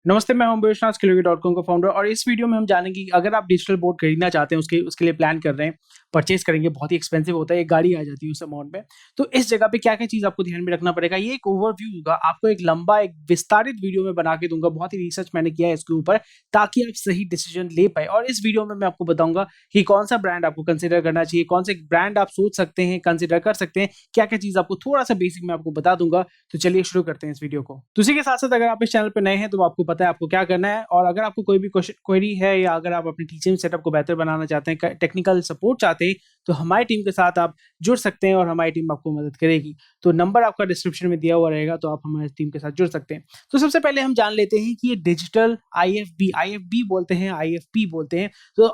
नमस्ते, मैं हूं विश्वनाथ Skillvy.com का फाउंडर और इस वीडियो में हम जानेंगे कि अगर आप डिजिटल बोर्ड खरीदना चाहते हैं, उसके लिए प्लान कर रहे हैं, परचेज़ करेंगे, बहुत ही एक्सपेंसिव होता है, एक गाड़ी आ जाती है उस अमाउंट में। तो इस जगह पे क्या-क्या चीज़ आपको ध्यान में रखना पड़ेगा, ये एक ओवरव्यू होगा। आपको एक लंबा, एक विस्तारित वीडियो में बना के दूँगा, बहुत ही रिसर्च मैंने किया है इसके ऊपर, ताकि आप सही डिसीजन ले पाएँ। और इस वीडियो में मैं आपको बताऊँगा कि कौन-सा ब्रांड आपको कंसिडर करना चाहिए, कौन से ब्रांड आप सोच सकते हैं, कंसिडर कर सकते हैं, क्या-क्या चीज़ आपको थोड़ा-सा बेसिक मैं आपको बता दूँगा। तो चलिए शुरू करते हैं इस वीडियो को। तो उसी के साथ-साथ अगर आप इस चैनल पे नए हैं, तो आपको पता है आपको क्या करना है, और अगर आपको कोई भी क्वेरी है या अगर आप अपनी टीचिंग सेटअप को बेहतर बनाना चाहते हैं, टेक्निकल सपोर्ट चाहते हैं, तो हमारी टीम के साथ आप जुड़ सकते हैं और हमारी टीम आपको मदद करेगी। तो नंबर आपका डिस्क्रिप्शन में दिया हुआ रहेगा, तो आप हमारी टीम के साथ जुड़ सकते हैं। तो सबसे पहले हम जान लेते हैं कि ये डिजिटल आईएफबी बोलते हैं, आईएफपी बोलते हैं। तो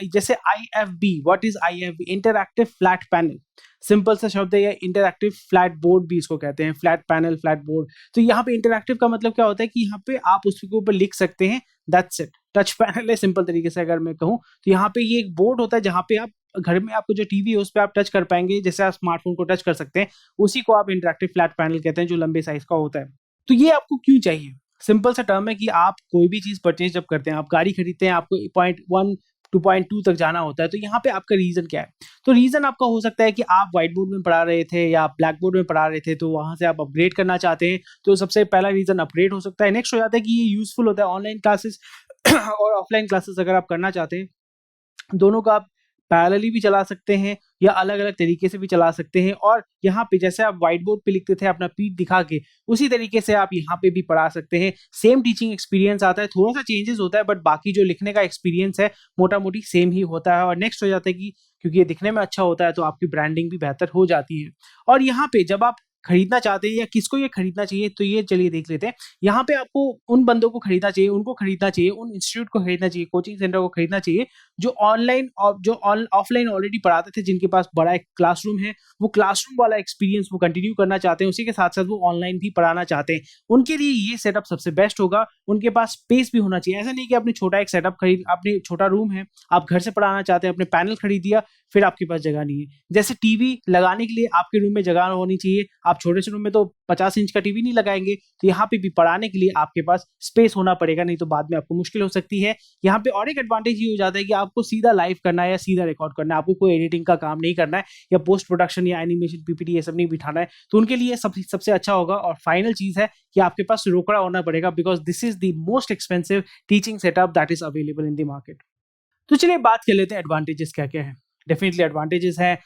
जैसे IFB, what is IFB? Interactive flat panel. Simple सा शब्द है ये, इंटरैक्टिव फ्लैट बोर्ड भी इसको कहते हैं, फ्लैट पैनल, फ्लैट बोर्ड। तो यहाँ पे इंटरैक्टिव का मतलब क्या होता है कि यहाँ पे आप उसके ऊपर लिख सकते हैं, दैट्स इट। टच पैनल है, सिंपल तरीके से अगर मैं कहूँ, तो यहाँ पे ये एक बोर्ड होता है जहाँ पे आप घर में आपको जो टीवी है उस पे आप टच कर पाएँगे, जैसे आप स्मार्टफ़ोन को टच कर सकते हैं, उसी को आप इंटरैक्टिव फ्लैट पैनल कहते हैं, जो लंबे साइज़ का होता है। तो ये आपको क्यों चाहिए? सिंपल सा टर्म है कि आप कोई भी चीज़ परचेज़ जब करते हैं, आप गाड़ी खरीदते हैं, आपको पॉइंट 1 टू पॉइंट 2 तक जाना होता है, तो यहाँ पे आपका रीज़न क्या है? तो रीज़न आपका हो सकता है कि आप व्हाइट बोर्ड में पढ़ा रहे थे या आप ब्लैक बोर्ड में पढ़ा रहे थे, तो वहाँ से आप अपग्रेड करना चाहते हैं, तो सबसे पहला रीज़न अपग्रेड हो सकता है। नेक्स्ट हो जाता है कि ये यूज़फुल होता है ऑनलाइन क्लासेस और ऑफलाइन क्लासेस अगर आप करना चाहते हैं, दोनों को आप पैरेलली भी चला सकते हैं या अलग-अलग तरीके से भी चला सकते हैं। और यहाँ पे जैसे आप व्हाइट बोर्ड पे लिखते थे अपना पीठ दिखा के, उसी तरीके से आप यहाँ पे भी पढ़ा सकते हैं। सेम टीचिंग एक्सपीरियंस आता है, थोड़ा-सा चेंजेस होता है, बट बाकी जो लिखने का एक्सपीरियंस है, मोटा-मोटी सेम ही होता है। और नेक्स्ट हो जाता है कि क्योंकि ये दिखने में अच्छा होता है, तो आपकी ब्रांडिंग भी बेहतर हो जाती है। और यहाँ पे जब आप खरीदना चाहते हैं या किसको ये खरीदना चाहिए, तो ये चलिए देख लेते हैं। यहाँ पे आपको उन बंदों को खरीदना चाहिए, उनको खरीदना चाहिए, उन इंस्टीट्यूट को खरीदना चाहिए, कोचिंग सेंटर को खरीदना चाहिए, जो ऑनलाइन और जो ऑफलाइन ऑलरेडी पढ़ाते थे, जिनके पास बड़ा एक क्लासरूम है, वो क्लासरूम वाला एक्सपीरियंस वो कंटिन्यू करना चाहते हैं, उसी के साथ-साथ वो ऑनलाइन भी पढ़ाना चाहते हैं। उनके लिए ये सेटअप सबसे बेस्ट होगा। उनके पास स्पेस भी होना चाहिए। ऐसा नहीं कि आपने छोटा एक सेटअप आपने छोटा रूम है, आप घर से पढ़ाना चाहते हैं, आपने पैनल खरीद दिया, फिर आपके पास जगह नहीं है। जैसे टीवी लगाने के लिए आपके रूम में जगह होनी चाहिए। आप छोटे से रूम में तो 50 इंच का टीवी नहीं लगाएँगे, तो यहाँ पे भी पढ़ाने के लिए आपके पास स्पेस होना पड़ेगा, नहीं तो बाद में आपको मुश्किल हो सकती है। यहाँ पे और एक एडवांटेज ये हो जाता है कि आपको सीधा लाइव करना है या सीधा रिकॉर्ड करना है, आपको कोई एडिटिंग का काम नहीं करना है या पोस्ट प्रोडक्शन या एनिमेशन, पीपीटी ये सब नहीं बिठाना है, तो उनके लिए सबसे अच्छा होगा। और फाइनल चीज़ है कि आपके पास रोकड़ा होना पड़ेगा, because this is the most expensive teaching setup that is available in the market. तो चलिए बात कर लेते हैं एडवांटेजेस क्या-क्या हैं। डेफिनिटली एडवांटेजेस हैं,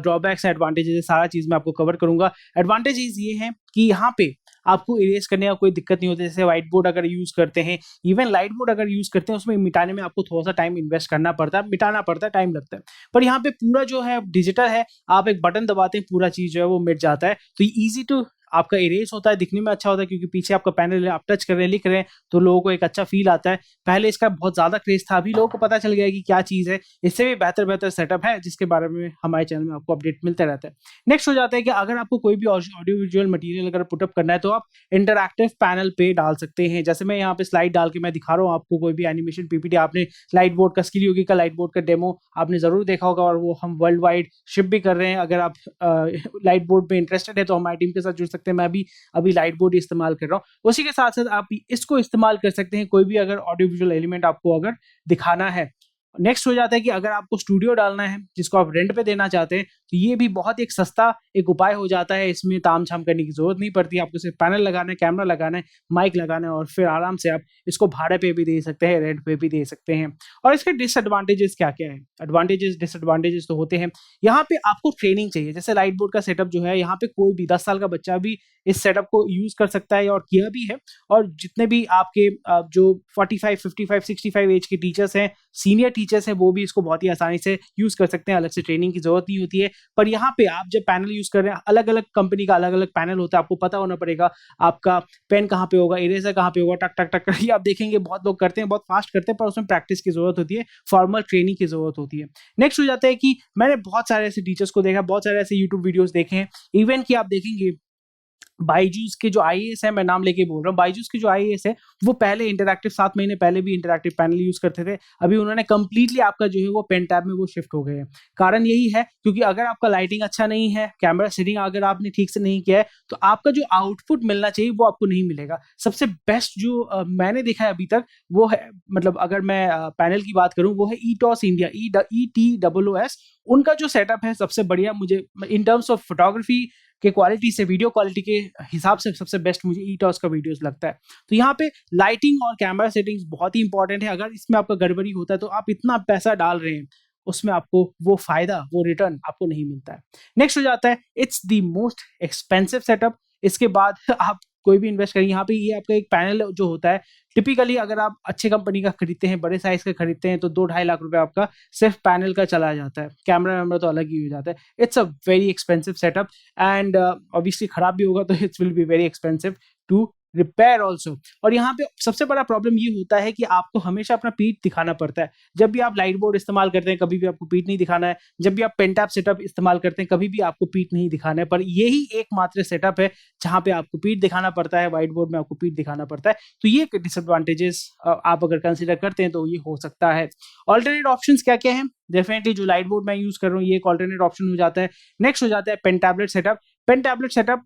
ड्रॉबैक्स हैं, एडवांटेजेस हैं, सारा चीज़ मैं आपको कवर करूँगा। एडवांटेजेस ये हैं कि यहाँ पे आपको इरेज़ करने का कोई दिक्कत नहीं होती, जैसे व्हाइट बोर्ड अगर यूज़ करते हैं, इवन लाइट बोर्ड अगर यूज़ करते हैं, उसमें मिटाने में आपको थोड़ा-सा टाइम इन्वेस्ट करना पड़ता है, मिटाना पड़ता है, टाइम लगता है। पर यहाँ पे पूरा जो है डिजिटल है, आप एक बटन दबाते हैं, पूरा चीज़ जो है वो मिट जाता है। तो ईज़ी टू आपका इरेज़ होता है, दिखने में अच्छा होता है, क्योंकि पीछे आपका पैनल है, आप टच कर रहे हैं, लिख रहे हैं, तो लोगों को एक अच्छा फ़ील आता है। पहले इसका बहुत ज़्यादा क्रेज़ था, अभी लोगों को पता चल गया है कि क्या चीज़ है। इससे भी बेहतर-बेहतर सेटअप है, जिसके बारे में हमारे चैनल में आपको अपडेट मिलता रहता है। नेक्स्ट हो जाता है कि अगर आपको कोई भी ऑडियो विजुअल मटेरियल अगर पुट अप करना है, तो आप इंटरैक्टिव पैनल पे डाल सकते हैं। जैसे मैं यहाँ पे स्लाइड डाल के मैं दिखा रहा हूँ आपको, कोई भी एनिमेशन पीपीटी, आपने लाइट बोर्ड का, स्किल योगी का लाइट बोर्ड का डेमो आपने ज़रूर देखा होगा, और वो हम वर्ल्ड वाइड शिप भी कर रहे हैं। अगर आप लाइट बोर्ड में इंटरेस्टेड है, तो हमारी टीम के साथ जुड़ सकते हैं। मैं भी अभी लाइट बोर्ड इस्तेमाल कर रहा हूँ। उसी के साथ-साथ आप इसको इस्तेमाल कर सकते हैं, कोई भी अगर ऑडियो विजुअल एलिमेंट आपको अगर दिखाना है। नेक्स्ट हो जाता है कि अगर आपको स्टूडियो डालना है, जिसको आप रेंट पे देना चाहते हैं, तो ये भी बहुत एक सस्ता एक उपाय हो जाता है। इसमें ताम-झाम करने की ज़रूरत नहीं पड़ती, आपको सिर्फ पैनल लगाना है, कैमरा लगाना है, माइक लगाना है, और फिर आराम से आप इसको भाड़े पे भी दे सकते हैं, रेंट पे भी दे सकते हैं। और इसके डिसएडवांटेजेस क्या-क्या हैं? एडवांटेजेस, डिसएडवांटेजेस तो होते हैं। यहाँ पे आपको ट्रेनिंग चाहिए। जैसे लाइट बोर्ड का सेटअप जो है, यहाँ पे कोई भी 10 साल का बच्चा भी इस सेटअप को यूज़ कर सकता है, और किया भी है। और जितने भी आपके जो 45, 55, 65 एज के टीचर्स हैं, सीनियर टीचर्स हैं, वो भी इसको बहुत ही आसानी से यूज़ कर सकते हैं, अलग से ट्रेनिंग की ज़रूरत नहीं होती है। पर यहाँ पे आप जब पैनल यूज़ कर रहे हैं, अलग-अलग कंपनी का अलग-अलग पैनल होता है, आपको पता होना पड़ेगा आपका पेन कहाँ पे होगा, इरेज़र कहाँ पे होगा, टक, टक, टक ये आप देखेंगे बहुत लोग करते हैं, बहुत फास्ट करते हैं, पर उसमें प्रैक्टिस की ज़रूरत होती है, फॉर्मल ट्रेनिंग की ज़रूरत होती है। नेक्स्ट हो जाता है कि मैंने बहुत सारे ऐसे टीचर्स को देखा, बहुत सारे ऐसे यूट्यूब वीडियोज़ देखे हैं, इवन कि आप देखेंगे बायजूस के जो आईएएस है, मैं नाम लेके बोल रहा हूँ, बायजूस के जो आईएएस है, वो पहले इंटरैक्टिव 7 महीने पहले भी इंटरैक्टिव पैनल यूज़ करते थे। अभी उन्होंने कंप्लीटली आपका जो है वो पेन टैब में वो शिफ्ट हो गए हैं। कारण यही है क्योंकि अगर आपका लाइटिंग अच्छा नहीं है, कैमरा सेटिंग अगर आपने ठीक से नहीं किया है, तो आपका जो आउटपुट मिलना चाहिए वो आपको नहीं मिलेगा। सबसे बेस्ट जो मैंने देखा है अभी तक वो है, मतलब अगर मैं पैनल की बात करूँ, वो है ईटॉस इंडिया, ETOOS। उनका जो सेटअप है सबसे बढ़िया मुझे इन टर्म्स ऑफ फोटोग्राफी के क्वालिटी से, वीडियो क्वालिटी के हिसाब से सबसे बेस्ट मुझे ईटॉस का वीडियोस लगता है। तो यहाँ पे लाइटिंग और कैमरा सेटिंग्स बहुत ही इंपॉर्टेंट है। अगर इसमें आपका गड़बड़ी होता है तो आप इतना पैसा डाल रहे हैं, उसमें आपको वो फायदा, वो रिटर्न आपको नहीं मिलता है। नेक्स्ट हो जाता है, it's the most expensive setup. इसके बाद आप कोई भी इन्वेस्ट करें, यहाँ पे ये आपका एक पैनल जो होता है, टिपिकली अगर आप अच्छे कंपनी का खरीदते हैं, बड़े साइज का खरीदते हैं, तो 2-2.5 लाख रुपए आपका सिर्फ पैनल का चला जाता है। कैमरा वैमरा तो अलग ही हो जाता है। It's a very expensive setup and obviously खराब भी होगा तो it's will be very expensive to repair also. और यहाँ पे सबसे बड़ा प्रॉब्लम ये होता है कि आपको हमेशा अपना पीठ दिखाना पड़ता है। जब भी आप लाइट बोर्ड इस्तेमाल करते हैं, कभी भी आपको पीठ नहीं दिखाना है। जब भी आप पेन टैब सेटअप इस्तेमाल करते हैं, कभी भी आपको पीठ नहीं दिखाना है। पर यही एकमात्र सेटअप है जहाँ पे आपको पीठ दिखाना पड़ता है, व्हाइट बोर्ड में आपको पीठ दिखाना पड़ता है। तो ये डिसएडवांटेजेस आप अगर कंसिडर करते हैं तो ये हो सकता है। ऑल्टरनेट ऑप्शंस क्या क्या हैं? डेफिनेटली जो लाइट बोर्ड मैं यूज कर रहा हूँ, ये एक ऑल्टरनेट ऑप्शन हो जाता है। नेक्स्ट हो जाता है pen tablet setup. Pen tablet setup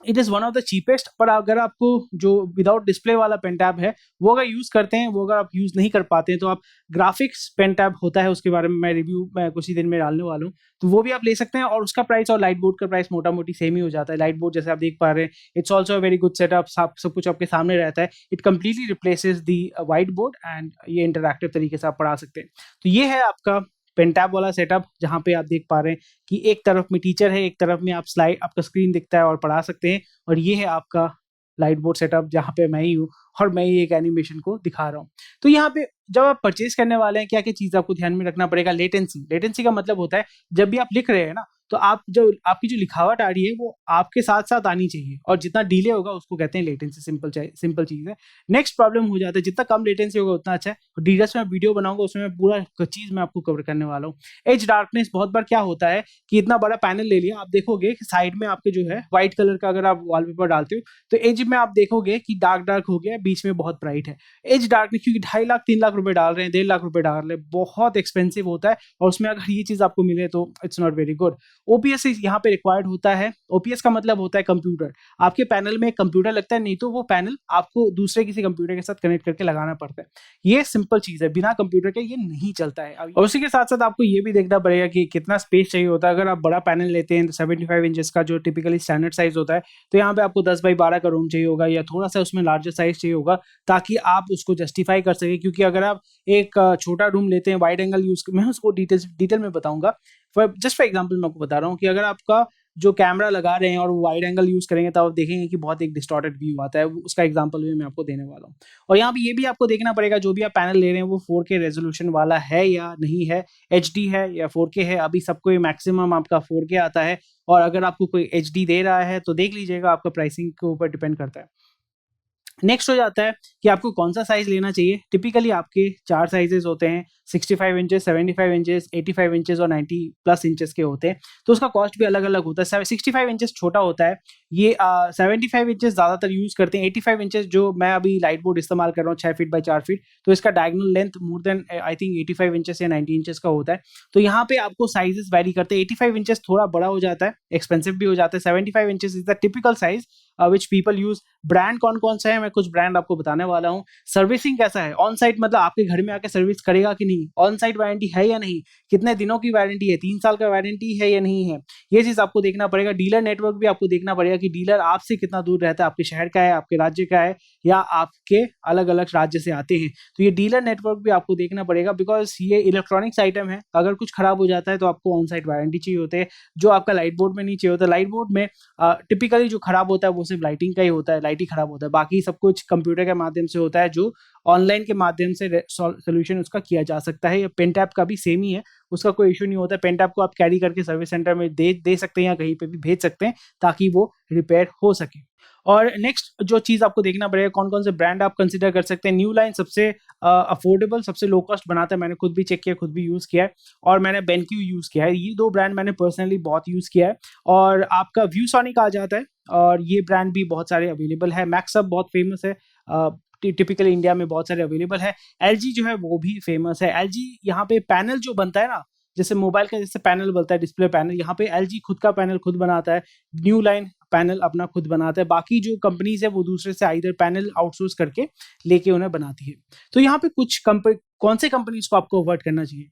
it is one of the cheapest. पर अगर आपको जो विदाउट डिस्प्ले वाला पेन टैब है वो अगर यूज़ करते हैं, वो अगर आप यूज़ नहीं कर पाते हैं, तो आप ग्राफिक्स पेन टैब होता है, उसके बारे में मैं रिव्यू मैं कुछ ही दिन में डालने वाला हूँ, तो वो भी आप ले सकते हैं। और उसका प्राइस और लाइट बोर्ड का प्राइस मोटा मोटी सेम ही हो जाता है। लाइट बोर्ड जैसे आप देख पा रहे हैं, it's also a very good setup. सब कुछ आपके सामने रहता है। It completely replaces the white board and ये इंटरैक्टिव तरीके से आप पढ़ा सकते हैं। तो ये है आपका पेन टैब वाला सेटअप, जहाँ पे आप देख पा रहे हैं कि एक तरफ में टीचर है, एक तरफ में आप स्लाइड, आपका स्क्रीन दिखता है और पढ़ा सकते हैं। और ये है आपका लाइट बोर्ड सेटअप, जहाँ पे मैं ही हूँ और मैं ही एक एनिमेशन को दिखा रहा हूँ। तो यहाँ पे जब आप परचेज करने वाले हैं, क्या क्या चीज़ आपको ध्यान में रखना पड़ेगा? लेटेंसी। लेटेंसी का मतलब होता है जब भी आप लिख रहे हैं ना, तो आप जो आपकी जो लिखावट आ रही है वो आपके साथ साथ आनी चाहिए, और जितना डिले होगा उसको कहते हैं लेटेंसी। सिंपल चीज़ है। नेक्स्ट प्रॉब्लम हो जाता है, जितना कम लेटेंसी होगा उतना अच्छा है। और डीडस में वीडियो बनाऊंगा, उसमें मैं पूरा चीज़ मैं आपको कवर करने वाला हूँ। एज डार्कनेस, बहुत बार क्या होता है कि इतना बड़ा पैनल ले लिया, आप देखोगे कि साइड में आपके जो है व्हाइट कलर का अगर आप वॉलपेपर डालते हो, तो एज में आप देखोगे कि डार्क डार्क हो गया है, बीच में बहुत ब्राइट है। एज डार्कनेस क्योंकि 2.5 लाख 3 लाख रुपए डाल रहे हैं, 1.5 लाख रुपए डाल रहे हैं, बहुत एक्सपेंसिव होता है। और उसमें अगर ये चीज़ आपको मिले तो it's not very good. OPS यहाँ पे रिक्वायर्ड होता है। ओपीएस का मतलब होता है कंप्यूटर। आपके पैनल में एक कंप्यूटर लगता है, नहीं तो वो पैनल आपको दूसरे किसी कंप्यूटर के साथ कनेक्ट करके लगाना पड़ता है। ये सिंपल चीज़ है, बिना कंप्यूटर के ये नहीं चलता है। और उसी के साथ साथ आपको ये भी देखना पड़ेगा कि कितना स्पेस चाहिए होता है। अगर आप बड़ा पैनल लेते हैं, 75 इंचेस का जो टिपिकली स्टैंडर्ड साइज होता है, तो यहाँ पे आपको 10x12 का रूम चाहिए होगा, या थोड़ा सा उसमें लार्जर साइज चाहिए होगा, ताकि आप उसको जस्टिफाई कर सके। क्योंकि अगर आप एक छोटा रूम लेते हैं, वाइड एंगल यूज, मैं उसको डिटेल में बताऊंगा। जस्ट फॉर एग्जाम्पल मैं आपको बता रहा हूँ कि अगर आपका जो कैमरा लगा रहे हैं और वो वाइड एंगल यूज करेंगे, तो आप देखेंगे कि बहुत एक डिस्टॉर्टेड व्यू आता है। उसका एग्जांपल भी मैं आपको देने वाला हूँ। और यहाँ पे ये भी आपको देखना पड़ेगा, जो भी आप पैनल ले रहे हैं वो 4K रेजोल्यूशन वाला है या नहीं है, HD है या 4K है। अभी सबको मैक्सिमम आपका 4K आता है, और अगर आपको कोई HD दे रहा है तो देख लीजिएगा, आपका प्राइसिंग के ऊपर डिपेंड करता है। नेक्स्ट हो जाता है कि आपको कौन सा साइज लेना चाहिए। टिपिकली आपके 4 साइजेस होते हैं, 65 इंचेस, 75 इंचेस, 85 इंचेस और 90+ इंचेस के होते हैं। तो उसका कॉस्ट भी अलग अलग होता है। 65 इंचेस छोटा होता है, ये 75 इंचेस ज़्यादातर यूज़ करते हैं। 85 इंचेस जो मैं अभी लाइट बोर्ड इस्तेमाल कर रहा हूँ, 6 फीट बाई 4 फीट, तो इसका diagonal length more than I think 85 inches या 90 इंचेस का होता है। तो यहाँ पे आपको साइजेस वैरी करते हैं। 85 इंचेस थोड़ा बड़ा हो जाता है, एक्सपेंसिव भी हो जाता है। 75 inches is the typical size which people use. Brand कौन कौन सा है, मैं कुछ ब्रांड आपको बताने वाला हूँ। सर्विसिंग कैसा है, ऑन साइट मतलब आपके घर में आके सर्विस करेगा कि नहीं, ऑन साइट वारंटी है या नहीं, कितने दिनों की वारंटी है, 3 साल का वारंटी है या नहीं है, ये चीज आपको देखना पड़ेगा। डीलर नेटवर्क भी आपको देखना पड़ेगा कि डीलर आपसे कितना दूर रहता है, आपके शहर का है, आपके राज्य का है, या आपके अलग अलग राज्य से आते हैं। तो ये डीलर नेटवर्क भी आपको देखना पड़ेगा, बिकॉज ये इलेक्ट्रॉनिक्स आइटम है। अगर कुछ खराब हो जाता है तो आपको ऑन साइट वारंटी चाहिए होते हैं, जो आपका लाइट बोर्ड में नहीं चाहिए होता। लाइट बोर्ड में टिपिकली जो खराब होता है वो सिर्फ लाइटिंग का ही होता है, लाइट ही खराब होता है, बाकी सब कुछ कंप्यूटर के माध्यम से होता है, जो ऑनलाइन के माध्यम से सोल्यूशन उसका किया जा सकता है। या पेन टैब का भी सेम ही है, उसका कोई इशू नहीं होता है। पेन टैब को आप कैरी करके सर्विस सेंटर में दे सकते हैं, या कहीं पे भी भेज सकते हैं, ताकि वो रिपेयर हो सके। और नेक्स्ट जो चीज़ आपको देखना पड़ेगा, कौन कौन से ब्रांड आप कंसिडर कर सकते हैं। न्यू लाइन सबसे अफोर्डेबल, सबसे लो कॉस्ट बनाता है। मैंने खुद भी चेक किया, खुद भी यूज़ किया है, और मैंने बेनक्यू यूज़ किया है। ये 2 ब्रांड मैंने पर्सनली बहुत यूज़ किया है। और आपका व्यू सॉनिक आ जाता है, और ये ब्रांड भी बहुत सारे अवेलेबल है। मैक्सअप बहुत फेमस है, टिपिकल इंडिया में बहुत सारे अवेलेबल है। एलजी जो है वो भी फेमस है। एलजी यहाँ पे पैनल जो बनता है ना, जैसे मोबाइल का जैसे पैनल बनता है, डिस्प्ले पैनल, यहाँ पे एलजी खुद का पैनल खुद बनाता है। न्यू लाइन पैनल अपना खुद बनाता है। बाकी जो कंपनीज है वो दूसरे से आइदर पैनल आउटसोर्स करके लेके उन्हें बनाती है। तो यहाँ पे कुछ कौन से कंपनीज को आपको अवॉइड करना चाहिए?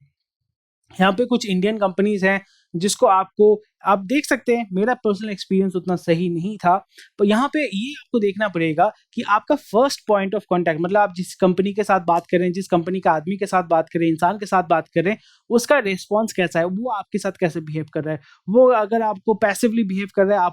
यहाँ पे कुछ इंडियन कंपनीज हैं जिसको आप देख सकते हैं। मेरा पर्सनल एक्सपीरियंस उतना सही नहीं था, पर यहाँ पे ये आपको देखना पड़ेगा कि आपका फर्स्ट पॉइंट ऑफ कांटेक्ट, मतलब आप जिस कंपनी के साथ बात कर रहे हैं, जिस कंपनी का आदमी के साथ बात कर रहे हैं, इंसान के साथ बात कर रहे हैं, उसका रिस्पॉन्स कैसा है, वो आपके साथ कैसे बिहेव कर रहा है। वो अगर आपको पैसिवली बिहेव कर रहा है,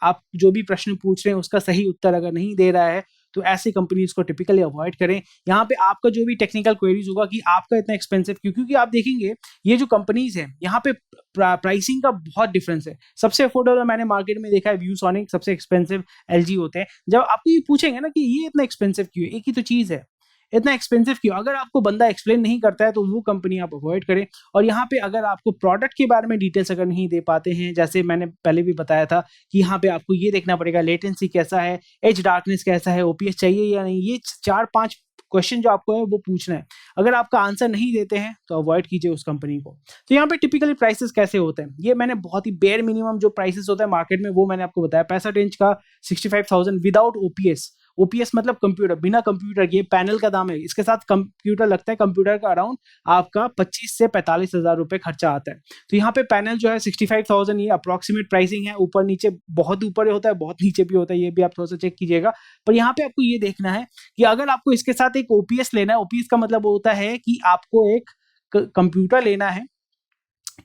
आप जो भी प्रश्न पूछ रहे हैं उसका सही उत्तर अगर नहीं दे रहा है, तो ऐसी कंपनीज को टिपिकली अवॉइड करें। यहाँ पे आपका जो भी टेक्निकल क्वेरीज होगा कि आपका इतना एक्सपेंसिव क्यों, क्योंकि आप देखेंगे ये जो कंपनीज है यहाँ पे प्राइसिंग का बहुत डिफरेंस है। सबसे अफोर्डेबल मैंने मार्केट में देखा है व्यूसोनिक, सबसे एक्सपेंसिव एलजी होते हैं। जब आपको ये पूछेंगे ना कि ये इतना एक्सपेंसिव क्यों है, एक ही तो चीज है, इतना एक्सपेंसिव क्यों, अगर आपको बंदा एक्सप्लेन नहीं करता है तो वो कंपनी आप अवॉइड करें। और यहाँ पे अगर आपको प्रोडक्ट के बारे में डिटेल्स अगर नहीं दे पाते हैं, जैसे मैंने पहले भी बताया था कि यहाँ पे आपको ये देखना पड़ेगा लेटेंसी कैसा है, एज डार्कनेस कैसा है, ओपीएस चाहिए या नहीं, ये 4-5 क्वेश्चन जो आपको है वो पूछना है। अगर आपका आंसर नहीं देते हैं तो अवॉइड कीजिए उस कंपनी को। तो यहाँ पे टिपिकली प्राइसेस कैसे होते हैं, ये मैंने बहुत ही बेयर मिनिमम जो प्राइसेस होता है मार्केट में वो मैंने आपको बताया। 65 इंच का 65,000 विदाउट ओपीएस। ओपीएस मतलब कंप्यूटर, बिना कंप्यूटर के पैनल का दाम है, इसके साथ कंप्यूटर लगता है, कंप्यूटर का अराउंड आपका 25 से 45,000 रुपए खर्चा आता है। तो यहाँ पे पैनल जो है 65,000, ये अप्रोक्सीमेट प्राइसिंग है। ऊपर नीचे, बहुत ऊपर होता है बहुत नीचे भी होता है, ये भी आप थोड़ा सा चेक कीजिएगा। पर यहाँ पे आपको ये देखना है कि अगर आपको इसके साथ एक ओपीएस लेना है, ओपीएस का मतलब होता है कि आपको एक कंप्यूटर लेना है,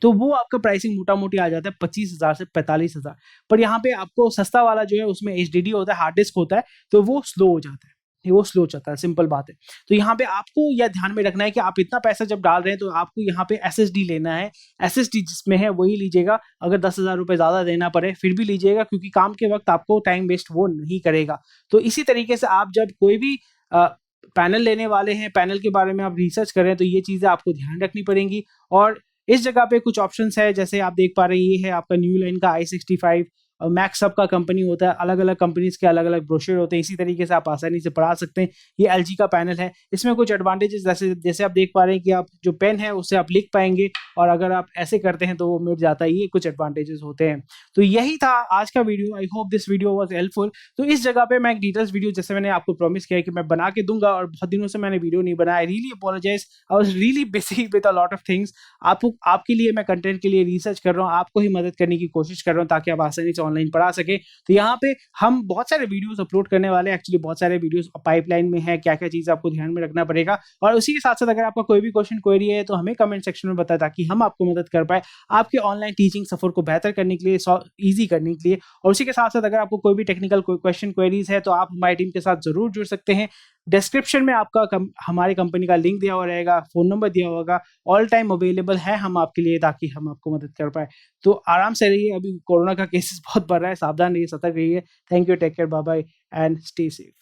तो वो आपका प्राइसिंग मोटा मोटी आ जाता है 25,000 से 45,000। पर यहाँ पे आपको सस्ता वाला जो है उसमें एचडीडी होता है, हार्ड डिस्क होता है, तो वो स्लो हो जाता है, वो स्लो चलता है, सिंपल बात है। तो यहाँ पे आपको यह ध्यान में रखना है कि आप इतना पैसा जब डाल रहे हैं तो आपको यहाँ पे एसएसडी लेना है। एसएसडी जिसमें है वही लीजिएगा, अगर 10,000 रुपये ज़्यादा देना पड़े फिर भी लीजिएगा, क्योंकि काम के वक्त आपको टाइम वेस्ट वो नहीं करेगा। तो इसी तरीके से आप जब कोई भी पैनल लेने वाले हैं, पैनल के बारे में आप रिसर्च करें, तो ये चीज़ें आपको ध्यान रखनी पड़ेंगी। और इस जगह पे कुछ ऑप्शंस है, जैसे आप देख पा रहे हैं, ये है आपका न्यू लाइन का i65 और मैक्सअप का कंपनी होता है। अलग अलग कंपनीज के अलग अलग ब्रोशर होते हैं, इसी तरीके से आप आसानी से पढ़ा सकते हैं। ये एलजी का पैनल है, इसमें कुछ एडवांटेजेस जैसे आप देख पा रहे हैं कि आप जो पेन है उससे आप लिख पाएंगे, और अगर आप ऐसे करते हैं तो वो मिट जाता है। ये कुछ एडवांटेजेस होते हैं। तो यही था आज का video. I hope this video was helpful. तो इस जगह पे मैं एक डिटेल्स वीडियो, जैसे मैंने आपको प्रॉमिस किया कि मैं बना के दूंगा, और बहुत दिनों से मैंने वीडियो नहीं बनाया। I really apologize, I was really busy with a lot of things. आपके लिए मैं कंटेंट के लिए रिसर्च कर रहा हूँ, आपको ही मदद करने की कोशिश कर रहा हूँ ताकि आप आसानी से ऑनलाइन पढ़ा सके। तो यहाँ पे हम बहुत सारे वीडियोस अपलोड करने वाले हैं, एक्चुअली बहुत सारे वीडियोस पाइपलाइन में है, क्या क्या चीज़ आपको ध्यान में रखना पड़ेगा। और उसी के साथ साथ अगर आपका कोई भी क्वेश्चन क्वेरी है तो हमें कमेंट सेक्शन में बताएं, ताकि हम आपको मदद कर पाए आपके ऑनलाइन टीचिंग सफर को बेहतर करने के लिए, ईजी करने के लिए। और उसी के साथ साथ अगर आपको कोई भी टेक्निकल क्वेश्चन क्वेरीज है तो आप हमारी टीम के साथ जरूर जुड़ सकते हैं। डिस्क्रिप्शन में आपका हमारी कंपनी का लिंक दिया हुआ रहेगा, फोन नंबर दिया होगा, ऑल टाइम अवेलेबल है हम आपके लिए, ताकि हम आपको मदद कर पाए। तो आराम से रहिए, अभी कोरोना का केसेस बहुत बढ़ रहा है, सावधान रहिए, सतर्क रहिए। Thank you, take care, bye bye and stay safe.